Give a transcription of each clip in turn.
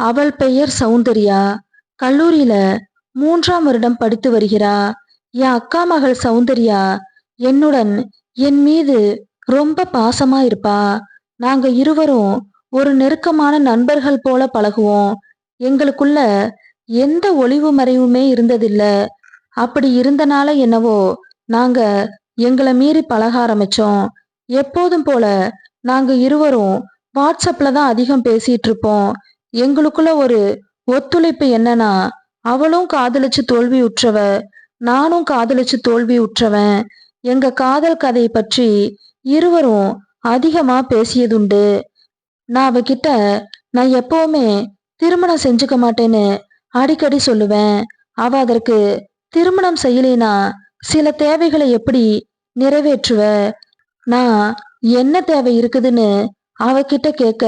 அவள் பெயர் சௌந்தர்யா. கல்லூரியில 3ஆம் வருடம் படித்து வருகிறா. என் அக்கா மகள் சௌந்தர்யா என்னுடன் என் மீது ரொம்ப பாசமா இருப்பா. நாங்க இருவரும் ஒரு நெருக்கமான நண்பர்கள் போல பழகுவோம். எங்களுக்குள்ள எந்த ஒளிவு மறைவுமே இருந்ததில்ல. அப்படி இருந்தனால என்னவோ நாங்க எங்களை மீறி பழக ஆரம்பிச்சோம். எப்போதும் போல நாங்க இருவரும் வாட்ஸ்அப்ல தான் அதிகம் பேசிட்டு இருப்போம். எங்களுக்குள்ள ஒரு ஒத்துழைப்பு என்னன்னா, அவளும் காதலிச்சு தோல்வி உற்றவ, நானும் காதலிச்சு தோல்வி உற்றவன். எங்க காதல் கதை பற்றி இருவரும் அதிகமா பேசியதுண்டு. நான் அவகிட்ட நான் எப்பவுமே திருமணம் செஞ்சுக்க மாட்டேன்னு அடிக்கடி சொல்லுவேன். அவ அதற்கு திருமணம் செய்யலைனா சில தேவைகளை எப்படி நிறைவேற்றுவ? நான் என்ன தேவை இருக்குதுன்னு அவகிட்ட கேட்க,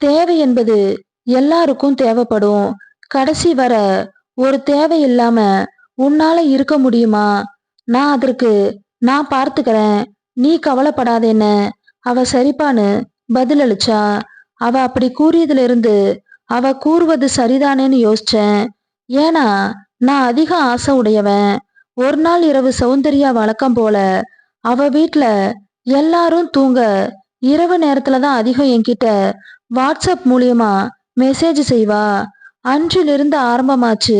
தேவை என்பது எல்லாருக்கும் தேவைப்படும். கடைசி வர ஒரு தேவை இல்லாம உன்னால இருக்க முடியுமா? நான் அதற்கு நான் பார்த்துக்கிறேன், நீ கவலைப்படாதேன்னு அவ சரிப்பான்னு பதிலளிச்சா. அவ அப்படி கூறியதுல இருந்து அவ கூறுவது சரிதானேன்னு யோசிச்சேன். ஏன்னா நான் அதிக ஆசை உடையவன். ஒரு நாள் இரவு சௌந்தர்யா வழக்கம் போல அவ வீட்ல எல்லாரும் தூங்க இரவு நேரத்துல தான் அதிகம் என்கிட்ட வாட்ஸ்அப் மூலியமா மெசேஜ் செய்வா. அன்றிலிருந்து ஆரம்பமாச்சு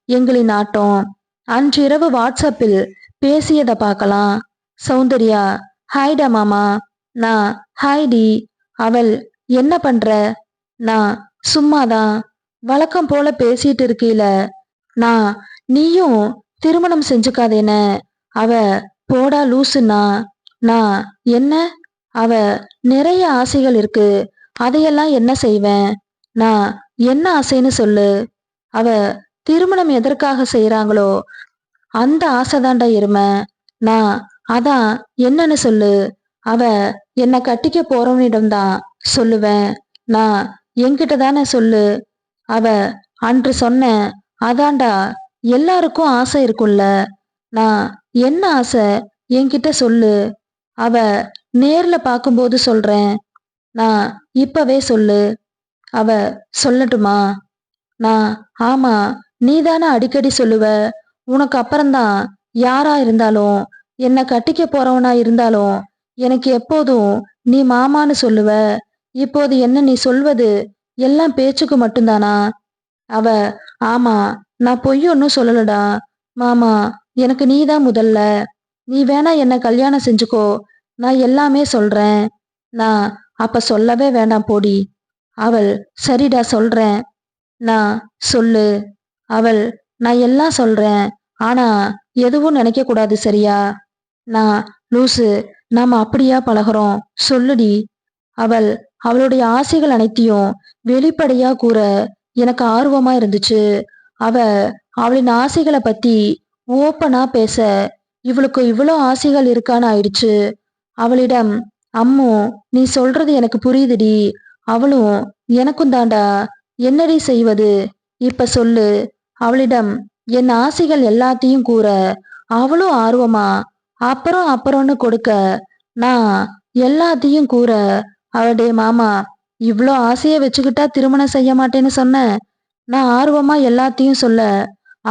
எங்களின் ஆட்டம். அன்றிரவு வாட்ஸ்அப்பில் பேசியதை பார்க்கலாம். சௌந்தர்யா: ஹாய்டா மாமா. நான்: ஹாய்டி. அவள்: என்ன பண்ற? நான்: சும்மாதான். வழக்கம் போல பேசிட்டு இருக்கையில நான்: நீயும் திருமணம் செஞ்சுக்காதேன. அவ: போடா லூசுன்னா. நான்: என்ன? அவ: நிறைய ஆசைகள் இருக்கு, அதையெல்லாம் என்ன செய்வேன்? நான்: என்ன ஆசைன்னு சொல்லு. அவ: திருமணம் எதற்காக செய்யறாங்களோ அந்த ஆசைதாண்டா எருமை. நான்: அதான் என்னன்னு சொல்லு. அவ: என்னை கட்டிக்க போறவனிடம்தான் சொல்லுவேன். நான்: என்கிட்ட தானே சொல்லு. அவ: அன்று சொன்னேன். அதான்டா, எல்லாருக்கும் ஆசை இருக்கும்ல. நான்: என்ன ஆசை? என்கிட்ட சொல்லு. அவ: நேர்ல பார்க்கும்போது சொல்றேன். நான்: இப்பவே சொல்லு. அவ: சொல்லட்டுமா? நான்: ஆமா, நீதானே அடிக்கடி சொல்லுவ. உனக்கு அப்புறம்தான் யாரா இருந்தாலும், என்ன கட்டிக்க போறவனா இருந்தாலும் எனக்கு எப்போதும் நீ மாமான்னு சொல்லுவ. இப்போது என்ன நீ சொல்வது எல்லாம் பேச்சுக்கு மட்டும்தானா? அவ: ஆமா, நான் பொய் ஒன்னும் சொல்லலடா மாமா. எனக்கு நீதான் முதல்ல. நீ வேணா என்ன கல்யாணம் செஞ்சுக்கோ, நான் எல்லாமே சொல்றேன். நான்: அப்ப சொல்லவே வேண்டாம் போடி. அவள்: சரிடா சொல்றேன். நான்: சொல்லு. அவள்: நான் எல்லாம் சொல்றேன், ஆனா எதுவும் நினைக்க கூடாது, சரியா? நான்: லூசு, நாம அப்படியா பழகுறோம், சொல்லுடி. அவள் அவளுடைய ஆசைகள் அனைத்தையும் வெளிப்படையா கூற எனக்கு ஆர்வமா இருந்துச்சு. அவ அவளின் ஆசைகளை பத்தி ஓப்பனா பேச இவளுக்கு இவ்வளோ ஆசைகள் இருக்கான்னு ஆயிடுச்சு. அவளிடம்: அம்மு, நீ சொல்றது எனக்கு புரியுதுடி. அவளும் எனக்கும் தாண்டா. என்னடி செய்வது? இப்ப சொல்லு. அவளிடம் என் ஆசைகள் எல்லாத்தையும் கூற அவளும் ஆர்வமா அப்புறம்னு கொடுக்க, நான் எல்லாத்தையும் கூற அவளுடைய மாமா: இவ்ளோ ஆசைய வச்சுக்கிட்டா திருமணம் செய்ய மாட்டேன்னு சொன்ன? நான் ஆர்வமா எல்லாத்தையும் சொல்ல,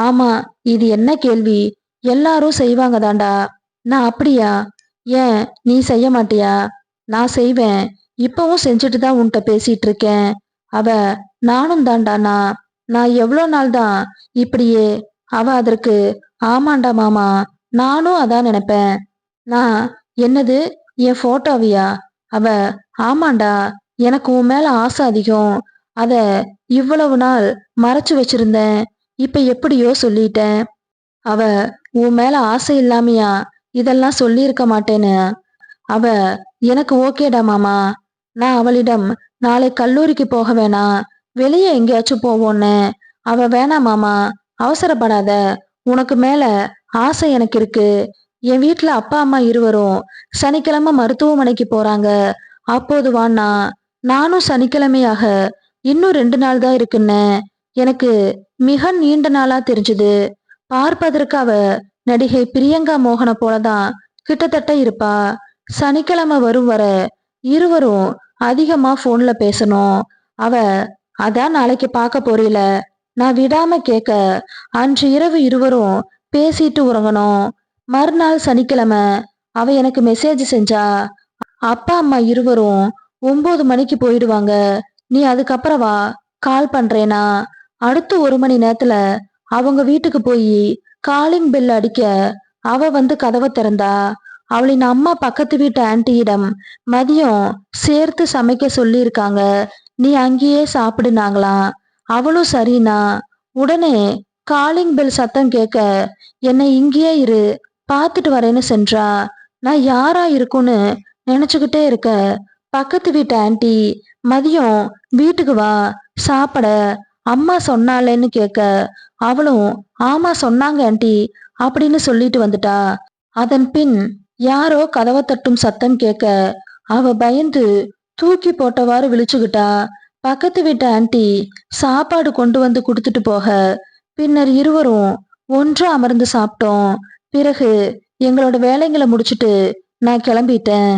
ஆமா, இது என்ன கேள்வி, எல்லாரும் செய்வாங்க தாண்டா. நான்: அப்படியா? ஏன் நீ செய்ய மாட்டியா? நான் செய்வேன். இப்பவும் செஞ்சுட்டு தான் உன்கிட்ட பேசிட்டு இருக்கேன். அவ: நானும் தாண்டா. நான் எவ்வளோ நாள் தான் இப்படியே? அவ அதற்கு: ஆமாண்டா மாமா, நானும் அதான் நினைப்பேன். நான்: என்னது, என் போட்டோவியா? அவ: ஆமாண்டா, எனக்கு உன் மேல ஆசை அதிகம். அத இவ்வளவு நாள் மறைச்சு வச்சிருந்தேன். இப்ப எப்படியோ சொல்லிட்டேன். அவ: உன் மேல ஆசை இல்லாமையா இதெல்லாம் சொல்லியிருக்க மாட்டேன்னு. அவ: எனக்கு ஓகேடா மாமா. நான் அவளிடம் நாளை கல்லூரிக்கு போக வேணாம், வெளியே எங்கேயாச்சும் போவோன்னு. அவ: வேணாம் மாமா, அவசரப்படாத. உனக்கு மேல ஆசை எனக்கு இருக்கு. என் வீட்ல அப்பா அம்மா இருவரும் சனிக்கிழமை மருத்துவமனைக்கு போறாங்க. அப்போது வாண்ணா. நானும் சனிக்கிழமையாக இன்னும் 2 நாள் தான் இருக்குன்னு எனக்கு மிக நீண்ட நாளா தெரிஞ்சுது. பார்ப்பதற்கு அவ நடிகை பிரியங்கா மோகனை போலதான் கிட்டத்தட்ட இருப்பா. சனிக்கிழமை வரும் வர இருவரும் அதிகமா போன்ல பேசணும். அவ அதான் நாளைக்கு பார்க்க போறீல, நான் விடாம கேட்க அன்று இரவு இருவரும் பேசிட்டு உறங்கணும். மறுநாள் சனிக்கிழமை அவ எனக்கு மெசேஜ் செஞ்சா, அப்பா அம்மா இருவரும் 9 மணிக்கு போயிடுவாங்க, நீ அதுக்கப்புறம் வா, கால் பண்றேனா. அடுத்து 1 மணி நேரத்துல அவங்க வீட்டுக்கு போய் காலிங் பெல் அடிக்க அவ வந்து கதவை திறந்தா. அவளின் அம்மா பக்கத்து வீட்டு ஆன்ட்டியிடம் மதியம் சேர்த்து சமைக்க சொல்லியிருக்காங்க, நீ அங்கேயே சாப்பிடுனாங்களாம். அவளும் சரினா. உடனே காலிங் பெல் சத்தம் கேட்க என்னை இங்கேயே இரு, பார்த்துட்டு வரேன்னு சென்றா. நான் யாரா இருக்கும்னு நினைச்சுக்கிட்டே இருக்க பக்கத்து வீட்டு ஆன்ட்டி மதியம் வீட்டுக்கு வா சாப்பிட அம்மா சொன்னாலேன்னு கேட்க அவளும் ஆமா சொன்னாங்க ஆன்ட்டி அப்படின்னு சொல்லிட்டு வந்துட்டா. அதன் பின் யாரோ கதவை தட்டும் சத்தம் கேட்க அவ பயந்து தூக்கி போட்டவாறு விழிச்சுக்கிட்டா. பக்கத்து வீட்டு ஆன்ட்டி சாப்பாடு கொண்டு வந்து கொடுத்துட்டு போக பின்னர் இருவரும் ஒன்றா அமர்ந்து சாப்பிட்டோம். பிறகு எங்களோட வேலைங்களை முடிச்சிட்டு நான் கிளம்பிட்டேன்.